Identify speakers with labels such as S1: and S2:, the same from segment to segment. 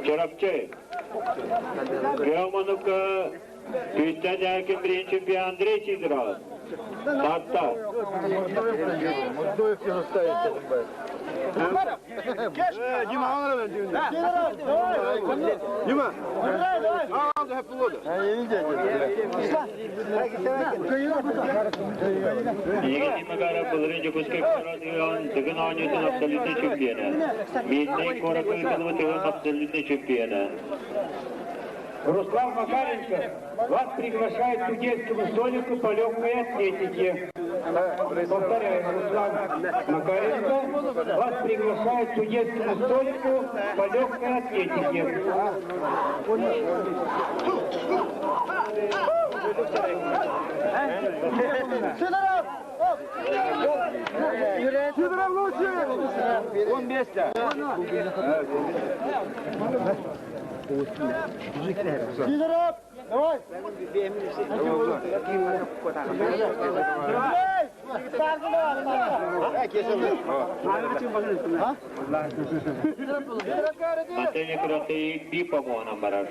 S1: Çorapçı. Kıyamanuka Tüytten erken birinci çempiyon Andrei Sidorov. Hatta.
S2: Дима, он ровен düğünde. Дима. Aldı hep buladı.
S1: Египет Магара Пылрынча Кускай Карадыган Тыгын Анютын абсолютный чемпионы. Медный Коракылканова Тыгын абсолютный чемпионы.
S3: Руслан Макаренко вас приглашает к детскому столику по легкой атлетике. Повторяю, Руслан Макаренко вас приглашает к детскому столику по легкой атлетике.
S2: Сидоров лучше! Он вместе. Сидоров! Давай!
S1: Антоний Кротый Пипа Моном Бараш.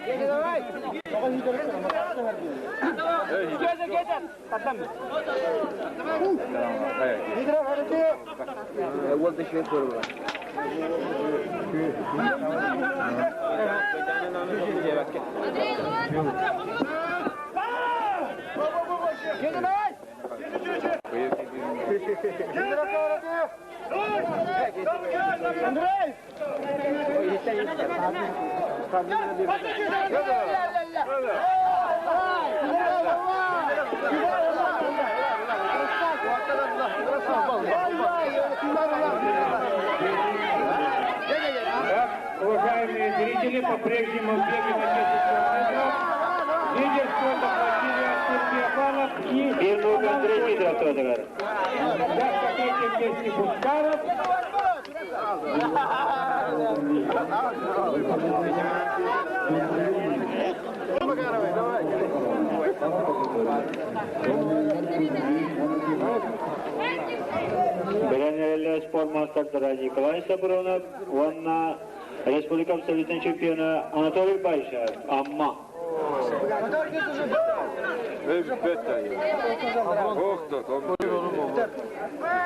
S3: Уважаемые зрители, по-прежнему бегаем отечественного. Лидер спорта Василий Степанов и
S1: Первый Андрей Sidorov Тодор.
S3: на третьем месте Пушкаров.
S1: Беленерли спортмастер Николай Сабронов, Ванна Республика абсолютный чемпиона Анатолий Байшев, Амма.
S2: Ох, так, он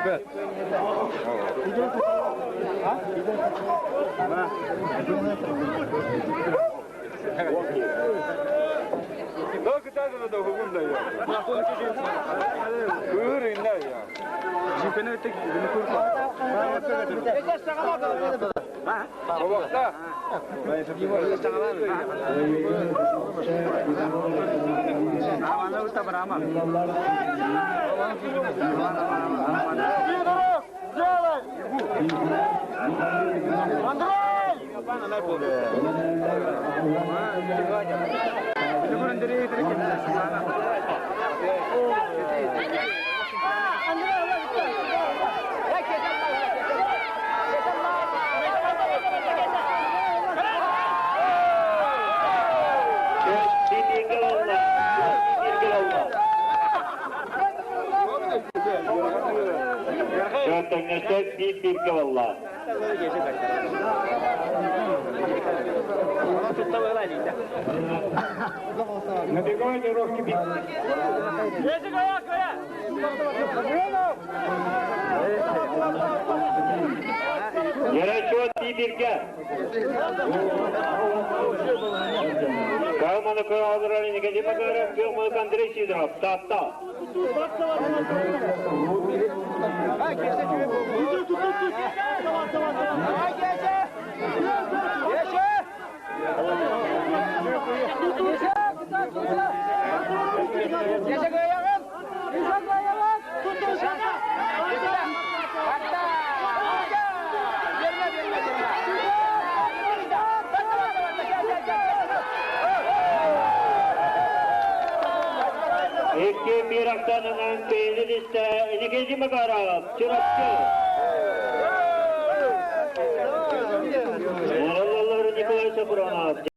S2: Bet. Daha kıtada da hukukunda ya. Kuyur inler ya. Cipene öteki bunu kurma. Babakta. Aman usta berama.
S1: Şöyle bir valla.
S3: Набегают дорожки бить.
S1: Yarışıyor birge. Kalmanı kıraldıralım. İkinci bakarım. Kıyamalı Andrei Sidorov. Tahta. İki bir aktanının beyni liste. İkinci bakarım. Çırapçı. Nikolay Sabronov.